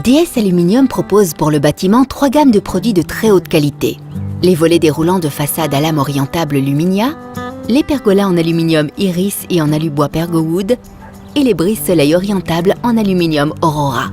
DS Aluminium propose pour le bâtiment 3 gammes de produits de très haute qualité. Les volets déroulants de façade à lame orientable Luminia, les pergolas en aluminium Iris et en alubois Pergowood, et les brises-soleil orientables en aluminium Aurora.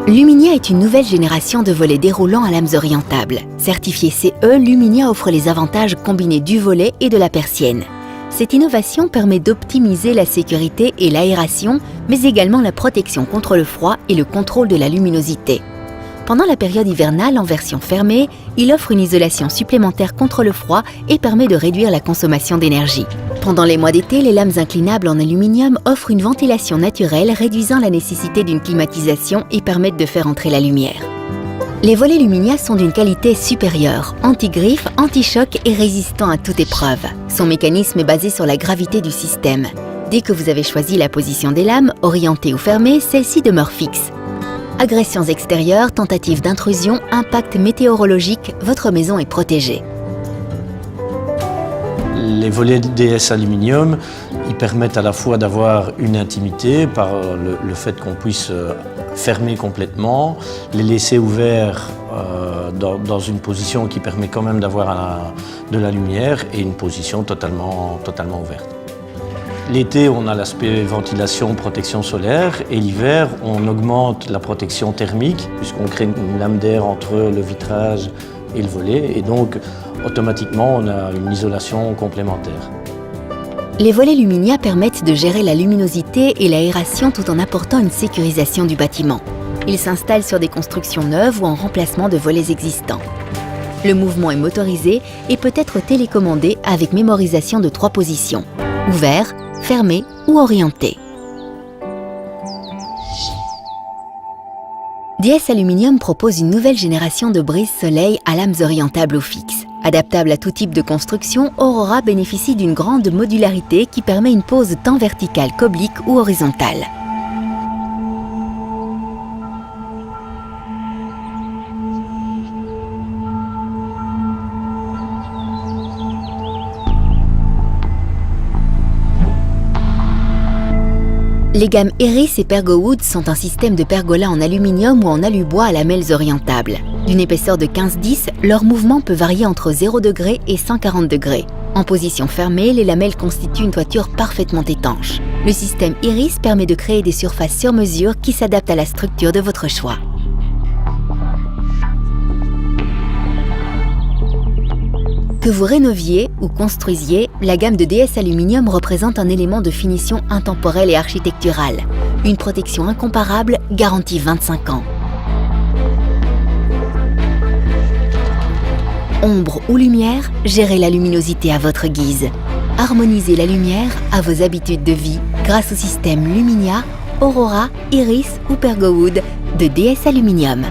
Luminia est une nouvelle génération de volets déroulants à lames orientables. Certifié CE, Luminia offre les avantages combinés du volet et de la persienne. Cette innovation permet d'optimiser la sécurité et l'aération, mais également la protection contre le froid et le contrôle de la luminosité. Pendant la période hivernale en version fermée, il offre une isolation supplémentaire contre le froid et permet de réduire la consommation d'énergie. Pendant les mois d'été, les lames inclinables en aluminium offrent une ventilation naturelle, réduisant la nécessité d'une climatisation et permettent de faire entrer la lumière. Les volets Luminia sont d'une qualité supérieure, anti-griffe, anti-choc et résistant à toute épreuve. Son mécanisme est basé sur la gravité du système. Dès que vous avez choisi la position des lames, orientée ou fermée, celle-ci demeure fixe. Agressions extérieures, tentatives d'intrusion, impact météorologique, votre maison est protégée. Les volets DS Aluminium, ils permettent à la fois d'avoir une intimité par le fait qu'on puisse fermer complètement, les laisser ouverts dans une position qui permet quand même d'avoir de la lumière et une position totalement ouverte. L'été, on a l'aspect ventilation, protection solaire, et l'hiver, on augmente la protection thermique puisqu'on crée une lame d'air entre le vitrage et le volet, et donc automatiquement on a une isolation complémentaire. Les volets Luminia permettent de gérer la luminosité et l'aération tout en apportant une sécurisation du bâtiment. Ils s'installent sur des constructions neuves ou en remplacement de volets existants. Le mouvement est motorisé et peut être télécommandé avec mémorisation de 3 positions, ouvert, fermé ou orienté. DS Aluminium propose une nouvelle génération de brises-soleil à lames orientables ou fixes. Adaptable à tout type de construction, Aurora bénéficie d'une grande modularité qui permet une pose tant verticale qu'oblique ou horizontale. Les gammes Iris et Pergowood sont un système de pergola en aluminium ou en alubois à lamelles orientables. D'une épaisseur de 15-10, leur mouvement peut varier entre 0 degrés et 140 degrés. En position fermée, les lamelles constituent une toiture parfaitement étanche. Le système Iris permet de créer des surfaces sur mesure qui s'adaptent à la structure de votre choix. Que vous rénoviez ou construisiez, la gamme de DS Aluminium représente un élément de finition intemporelle et architecturale. Une protection incomparable, garantie 25 ans. Ombre ou lumière, gérez la luminosité à votre guise. Harmonisez la lumière à vos habitudes de vie grâce au système Luminia, Aurora, Iris ou Pergowood de DS Aluminium.